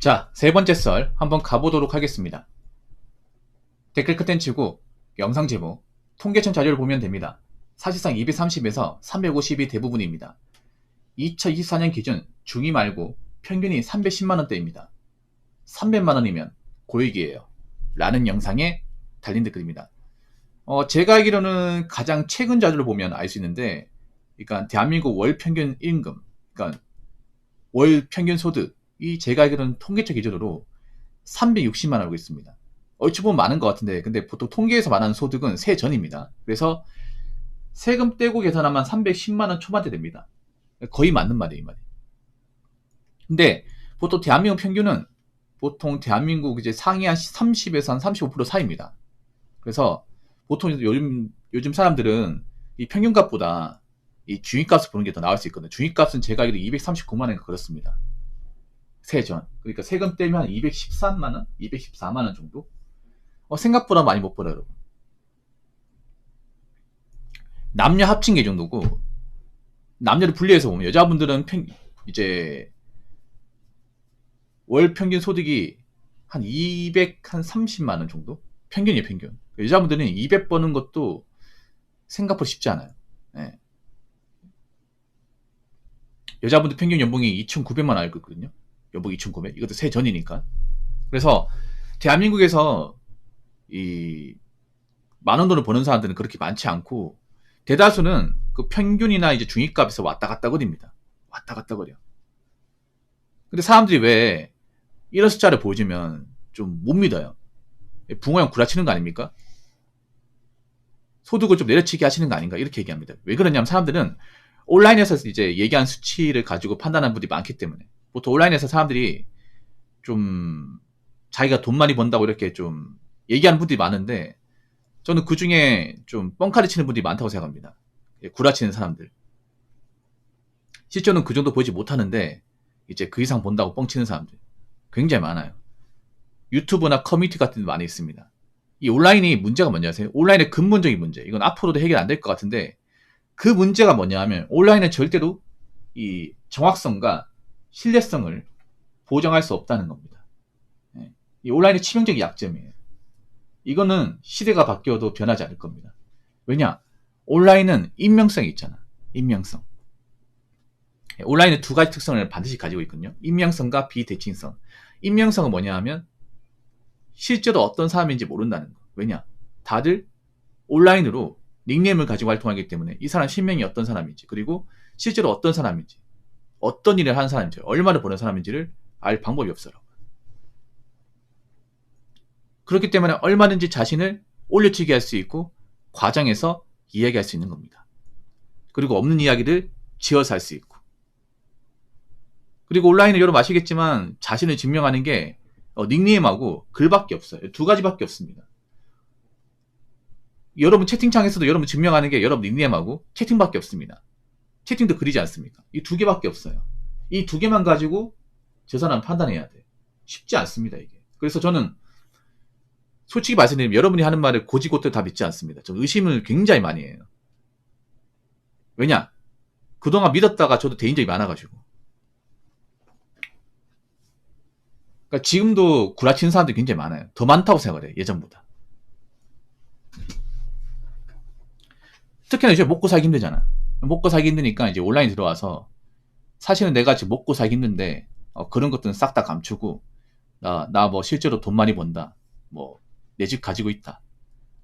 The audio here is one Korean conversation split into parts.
자, 세 번째 썰 한번 가보도록 하겠습니다. 댓글 컨텐츠고 영상 제목, 통계청 자료를 보면 됩니다. 사실상 230에서 350이 대부분입니다. 2024년 기준 중위 말고 평균이 310만원대입니다. 300만원이면 고액이에요. 라는 영상에 달린 댓글입니다. 제가 알기로는 가장 최근 자료를 보면 알 수 있는데, 그러니까 대한민국 월 평균 임금, 그러니까 월 평균 소득이 제가 알기로는 통계청 기준으로 360만 알고 있습니다. 얼추 보면 많은 것 같은데, 근데 보통 통계에서 말하는 소득은 세 전입니다. 그래서 세금 떼고 계산하면 310만원 초반대 됩니다. 거의 맞는 말이에요, 이 말이. 근데 보통 대한민국 평균은 보통 대한민국 이제 상위 한 30에서 한 35% 사이입니다. 그래서 보통 요즘 사람들은 이 평균값보다 이 중위값을 보는 게 더 나을 수 있거든요. 중위값은 제가 알기로 239만원인가 그렇습니다. 세전. 그러니까 세금 떼면 한 213만원? 214만원 정도? 생각보다 많이 못 벌어요, 여러분. 남녀 합친 게 정도고, 남녀를 분리해서 보면 여자분들은 이제 월 평균 소득이 한 230만원 정도? 평균이에요, 평균. 여자분들은 200 버는 것도 생각보다 쉽지 않아요. 네. 여자분들 평균 연봉이 2,900만 알고 있거든요. 연봉 2,900. 이것도 세전이니까. 그래서 대한민국에서 이 많은 돈을 버는 사람들은 그렇게 많지 않고, 대다수는 그 평균이나 이제 중위값에서 왔다 갔다 거립니다. 왔다 갔다 거려. 근데 사람들이 왜 이런 숫자를 보여주면 좀 못 믿어요. 붕어형 구라치는 거 아닙니까? 소득을 좀 내려치게 하시는 거 아닌가? 이렇게 얘기합니다. 왜 그러냐면 사람들은 온라인에서 이제 얘기한 수치를 가지고 판단하는 분들이 많기 때문에. 보통 온라인에서 사람들이 좀 자기가 돈 많이 번다고 이렇게 좀 얘기하는 분들이 많은데, 저는 그 중에 좀 뻥카리 치는 분들이 많다고 생각합니다. 구라치는 사람들. 실제로는 그 정도 보지 못하는데 이제 그 이상 본다고 뻥치는 사람들 굉장히 많아요. 유튜브나 커뮤니티 같은 데 많이 있습니다. 이 온라인이 문제가 뭔지 아세요? 온라인의 근본적인 문제. 이건 앞으로도 해결 안 될 것 같은데, 그 문제가 뭐냐 하면 온라인은 절대로 이 정확성과 신뢰성을 보장할 수 없다는 겁니다. 이 온라인의 치명적인 약점이에요. 이거는 시대가 바뀌어도 변하지 않을 겁니다. 왜냐? 온라인은 익명성이 있잖아. 익명성. 온라인은 두 가지 특성을 반드시 가지고 있거든요. 익명성과 비대칭성. 익명성은 뭐냐 하면 실제로 어떤 사람인지 모른다는 거. 왜냐? 다들 온라인으로 닉네임을 가지고 활동하기 때문에 이 사람 실명이 어떤 사람인지, 그리고 실제로 어떤 사람인지, 어떤 일을 하는 사람인지, 얼마나 버는 사람인지를 알 방법이 없어요. 그렇기 때문에 얼마든지 자신을 올려치기 할 수 있고 과장해서 이야기할 수 있는 겁니다. 그리고 없는 이야기를 지어서 할 수 있고. 그리고 온라인은 여러분 아시겠지만 자신을 증명하는 게 닉네임하고 글밖에 없어요. 두 가지밖에 없습니다. 여러분 채팅창에서도 여러분 증명하는 게 여러분 닉네임하고 채팅밖에 없습니다. 채팅도 글이지 않습니까? 이 두 개밖에 없어요. 이 두 개만 가지고 저 사람 판단해야 돼. 쉽지 않습니다, 이게. 그래서 저는 솔직히 말씀드리면 여러분이 하는 말을 고지고대 다 믿지 않습니다. 저 의심을 굉장히 많이 해요. 왜냐? 그동안 믿었다가 저도 대인적이 많아가지고. 그러니까 지금도 구라치는 사람들이 굉장히 많아요. 더 많다고 생각을 해요, 예전보다. 특히나 이제 먹고 살기 힘들잖아. 먹고 살기 힘드니까 이제 온라인 들어와서, 사실은 내가 지금 먹고 살기 힘든데 그런 것들은 싹 다 감추고, 나 뭐 실제로 돈 많이 번다, 뭐 내 집 가지고 있다,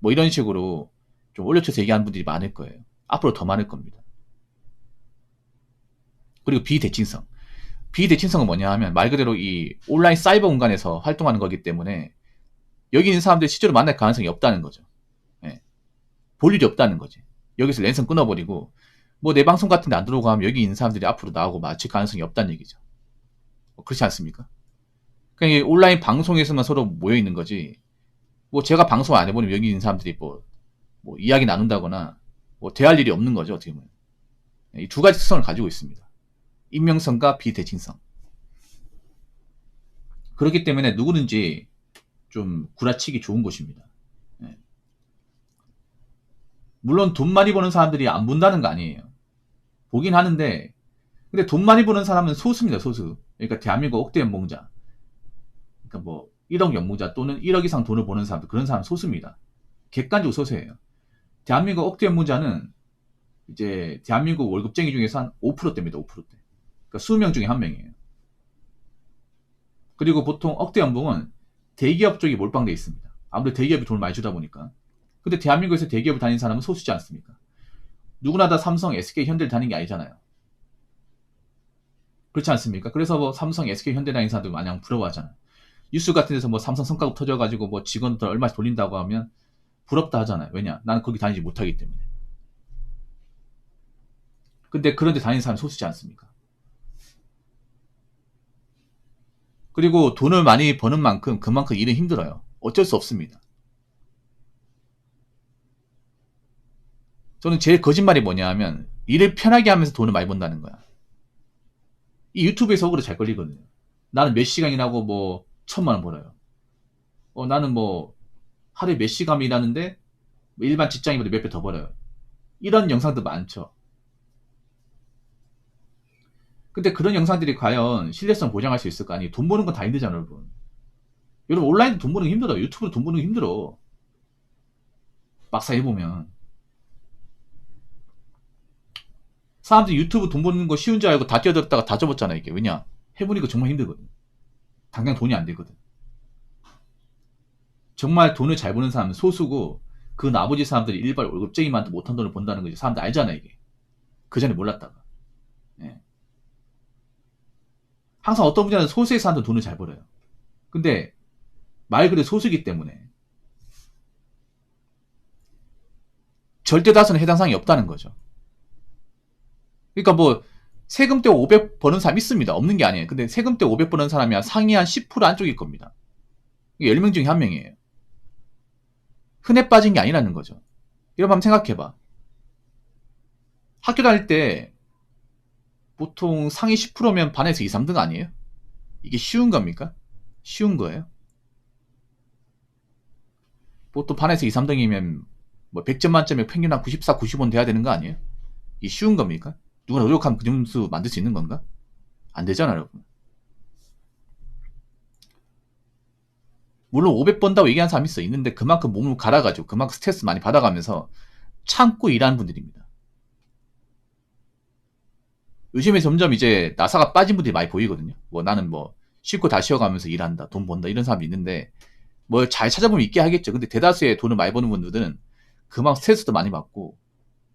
뭐 이런 식으로 좀 올려쳐서 얘기하는 분들이 많을 거예요. 앞으로 더 많을 겁니다. 그리고 비대칭성. 비대칭성은 뭐냐 하면 말 그대로 이 온라인 사이버 공간에서 활동하는 거기 때문에 여기 있는 사람들이 실제로 만날 가능성이 없다는 거죠. 볼 일이 없다는 거지. 여기서 랜선 끊어버리고 뭐 내 방송 같은 데 안 들어오고 하면 여기 있는 사람들이 앞으로 나오고 마칠 가능성이 없다는 얘기죠. 그렇지 않습니까? 그냥 온라인 방송에서만 서로 모여 있는 거지, 뭐 제가 방송 안 해보면 여기 있는 사람들이 뭐 이야기 나눈다거나 뭐 대할 일이 없는 거죠, 어떻게 보면. 이 두 가지 특성을 가지고 있습니다. 익명성과 비대칭성. 그렇기 때문에 누구든지 좀 구라치기 좋은 곳입니다. 물론 돈 많이 버는 사람들이 안 본다는 거 아니에요. 보긴 하는데, 근데 돈 많이 버는 사람은 소수입니다, 소수. 그러니까 대한민국 억대 연봉자. 그러니까 뭐 1억 연봉자 또는 1억 이상 돈을 버는 사람들, 그런 사람 소수입니다. 객관적으로 소수예요. 대한민국 억대 연봉자는 이제 대한민국 월급쟁이 중에서 한 5%대입니다. 5%대. 그러니까 20명 중에 1명이에요. 그리고 보통 억대 연봉은 대기업 쪽이 몰빵되어 있습니다. 아무래도 대기업이 돈을 많이 주다 보니까. 근데 대한민국에서 대기업을 다니는 사람은 소수지 않습니까? 누구나 다 삼성, SK, 현대를 다니는 게 아니잖아요. 그렇지 않습니까? 그래서 뭐 삼성, SK, 현대 다니는 사람들 마냥 부러워하잖아요. 뉴스 같은 데서 뭐 삼성 성과급 터져가지고 뭐 직원들 얼마씩 돌린다고 하면 부럽다 하잖아요. 왜냐? 나는 거기 다니지 못하기 때문에. 근데 그런 데 다니는 사람이 소수지 않습니까? 그리고 돈을 많이 버는 만큼 그만큼 일은 힘들어요. 어쩔 수 없습니다. 저는 제일 거짓말이 뭐냐 하면 일을 편하게 하면서 돈을 많이 번다는 거야. 이 유튜브에서 억울로 잘 걸리거든요. 나는 몇 시간 일하고 뭐 1,000만 원 벌어요. 나는 뭐 하루에 몇 시간 일하는데 뭐 일반 직장인보다 몇 배 더 벌어요. 이런 영상도 많죠. 근데 그런 영상들이 과연 신뢰성 보장할 수 있을까? 아니, 돈 버는 건 다 힘들잖아요, 여러분. 여러분, 온라인도 돈 버는 게 힘들어요. 유튜브도 돈 버는 게 힘들어. 막상 해보면. 사람들이 유튜브 돈 버는 거 쉬운 줄 알고 다 뛰어들었다가 다 접었잖아, 이게. 왜냐? 해보니까 정말 힘들거든. 당장 돈이 안 되거든. 정말 돈을 잘 버는 사람은 소수고, 그 나머지 사람들이 일반 월급쟁이만도 못한 돈을 번다는 거지. 사람들 알잖아, 이게. 그 전에 몰랐다가. 예. 항상 어떤 분야는 소수의 사람들 돈을 잘 벌어요. 근데 말 그대로 소수기 때문에 절대 다수는 해당 사항이 없다는 거죠. 그러니까 뭐 세금 떼고 500 버는 사람 있습니다. 없는 게 아니에요. 근데 세금 떼고 500 버는 사람이 상위 한 10% 안쪽일 겁니다. 10명 중에 1명이에요. 흔해 빠진 게 아니라는 거죠. 여러분 한번 생각해봐. 학교 다닐 때 보통 상위 10%면 반에서 2, 3등 아니에요? 이게 쉬운 겁니까? 쉬운 거예요? 보통 반에서 2, 3등이면 뭐 100점 만점에 평균 한 94, 95는 돼야 되는 거 아니에요? 이게 쉬운 겁니까? 누구나 노력하면 그 점수 만들 수 있는 건가? 안 되잖아요, 여러분. 물론 500 번다고 얘기하는 사람이 있어. 있는데 그만큼 몸을 갈아가지고 그만큼 스트레스 많이 받아가면서 참고 일하는 분들입니다. 요즘에 점점 이제 나사가 빠진 분들이 많이 보이거든요. 뭐 나는 뭐 쉴고 다 쉬어가면서 일한다, 돈 번다 이런 사람이 있는데 뭐 잘 찾아보면 있게 하겠죠. 근데 대다수의 돈을 많이 버는 분들은 그만큼 스트레스도 많이 받고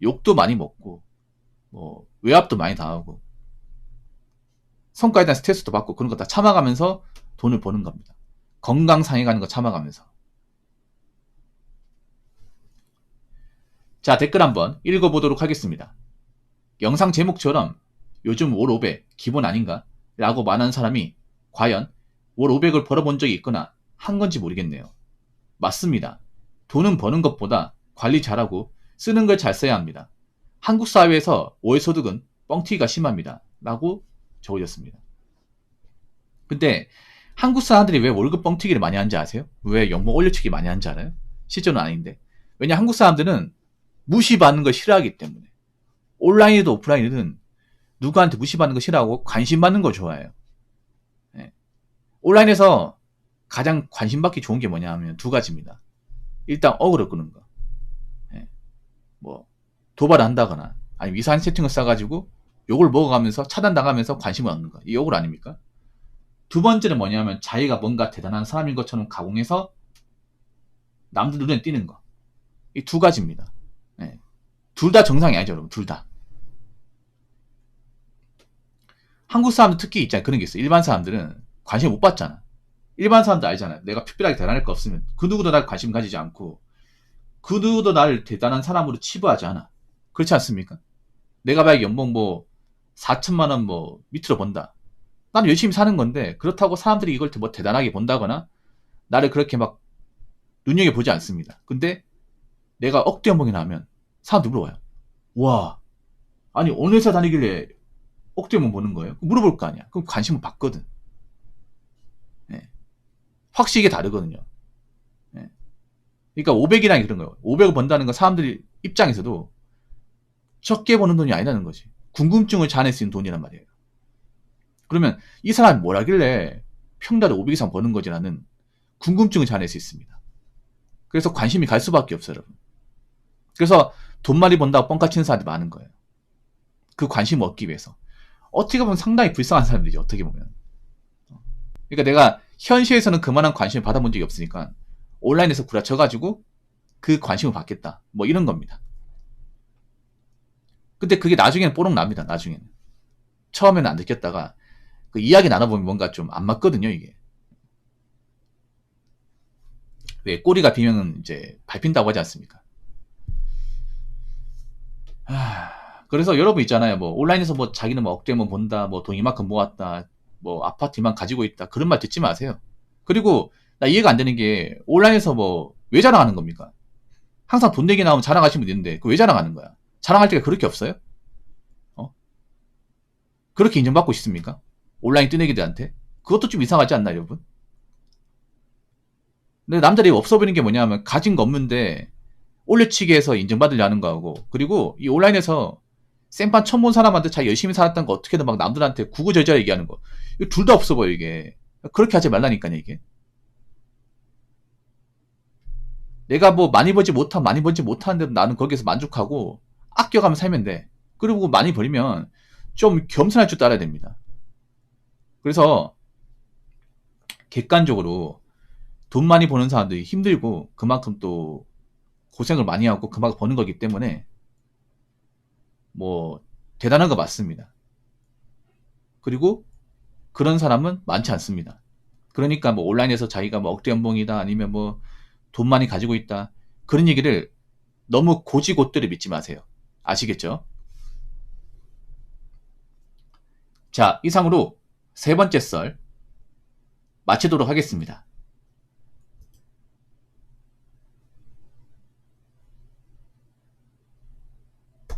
욕도 많이 먹고 뭐 외압도 많이 당하고 성과에 대한 스트레스도 받고 그런 거 다 참아가면서 돈을 버는 겁니다. 건강 상해가는 거 참아가면서. 자, 댓글 한번 읽어보도록 하겠습니다. 영상 제목처럼 요즘 월 500 기본 아닌가? 라고 말하는 사람이 과연 월 500을 벌어본 적이 있거나 한 건지 모르겠네요. 맞습니다. 돈은 버는 것보다 관리 잘하고 쓰는 걸 잘 써야 합니다. 한국 사회에서 월 소득은 뻥튀기가 심합니다. 라고 적어졌습니다. 근데 한국 사람들이 왜 월급 뻥튀기를 많이 하는지 아세요? 왜 연봉 올려치기 많이 하는지 알아요? 실제로는 아닌데. 왜냐 한국 사람들은 무시받는 걸 싫어하기 때문에. 온라인이든 오프라인이든 누구한테 무시받는 거 싫어하고 관심 받는 거 좋아해요. 네. 온라인에서 가장 관심 받기 좋은 게 뭐냐 하면 두 가지입니다. 일단 어그로 끄는 거. 네. 뭐 도발을 한다거나 아니면 이상한 세팅을 써가지고 욕을 먹어가면서 차단당하면서 관심을 얻는 거. 이 욕을 아닙니까? 두 번째는 뭐냐면 자기가 뭔가 대단한 사람인 것처럼 가공해서 남들 눈에 띄는 거. 이 두 가지입니다. 네. 둘 다 정상이 아니죠, 여러분. 둘 다. 한국 사람들 특히 있잖아요. 그런 게 있어요. 일반 사람들은 관심 못 받잖아. 일반 사람들 알잖아요. 내가 특별하게 대단할 거 없으면 그 누구도 날 관심 가지지 않고 그 누구도 나를 대단한 사람으로 치부하지 않아. 그렇지 않습니까? 내가 만약 연봉 뭐 4천만 원 뭐 밑으로 번다. 나는 열심히 사는 건데 그렇다고 사람들이 이걸 뭐 대단하게 본다거나 나를 그렇게 막 눈여겨보지 않습니다. 근데 내가 억대 연봉이 나면 사람들이 물어봐요. 와, 아니 어느 회사 다니길래 억대 연봉 버는 거예요? 물어볼 거 아니야. 그럼 관심을 받거든. 네. 확실히 이게 다르거든요. 네. 그러니까 500이라는 게 그런 거예요. 500을 번다는 건 사람들 입장에서도 적게 버는 돈이 아니라는 거지. 궁금증을 자아낼 수 있는 돈이란 말이에요. 그러면 이 사람이 뭘 하길래 평달에 500 이상 버는 거지라는 궁금증을 자아낼 수 있습니다. 그래서 관심이 갈 수밖에 없어요, 여러분. 그래서 돈 많이 번다고 뻥카 치는 사람들이 많은 거예요. 그 관심을 얻기 위해서. 어떻게 보면 상당히 불쌍한 사람들이죠, 어떻게 보면. 그러니까 내가 현실에서는 그만한 관심을 받아본 적이 없으니까 온라인에서 구라쳐가지고 그 관심을 받겠다. 뭐 이런 겁니다. 근데 그게 나중에는 뽀록 납니다, 나중에는. 처음에는 안 느꼈다가 그 이야기 나눠보면 뭔가 좀 안 맞거든요, 이게. 왜 꼬리가 비면 이제 밟힌다고 하지 않습니까? 그래서 여러분 있잖아요. 뭐 온라인에서 뭐 자기는 뭐 억대면 본다, 뭐 돈 이만큼 모았다, 뭐 아파트 이만 가지고 있다, 그런 말 듣지 마세요. 그리고 나 이해가 안 되는 게 온라인에서 뭐 왜 자랑하는 겁니까? 항상 돈 내기 나오면 자랑하시는 분 있는데 그 왜 자랑하는 거야? 자랑할 때가 그렇게 없어요? 어? 그렇게 인정받고 싶습니까? 온라인 뜨내기들한테? 그것도 좀 이상하지 않나요, 여러분? 근데 남들이 없어 보이는 게 뭐냐면 가진 거 없는데 올려치기 해서 인정받으려는 거하고, 그리고 이 온라인에서 생판 처음 본 사람한테 자기 열심히 살았던 거 어떻게든 막 남들한테 구구절절 얘기하는 거, 이거 둘 다 없어 보여 이게. 그렇게 하지 말라니까요 이게. 내가 뭐 많이 벌지 못하는데도 나는 거기서 만족하고 아껴가며 살면 돼. 그리고 많이 벌면 좀 겸손할 줄 알아야 됩니다. 그래서 객관적으로 돈 많이 버는 사람들이 힘들고 그만큼 또 고생을 많이 하고 그만큼 버는 거기 때문에 뭐 대단한 거 맞습니다. 그리고 그런 사람은 많지 않습니다. 그러니까 뭐 온라인에서 자기가 뭐 억대 연봉이다, 아니면 뭐 돈 많이 가지고 있다, 그런 얘기를 너무 고지고대로 믿지 마세요. 아시겠죠? 자, 이상으로 세 번째 썰 마치도록 하겠습니다.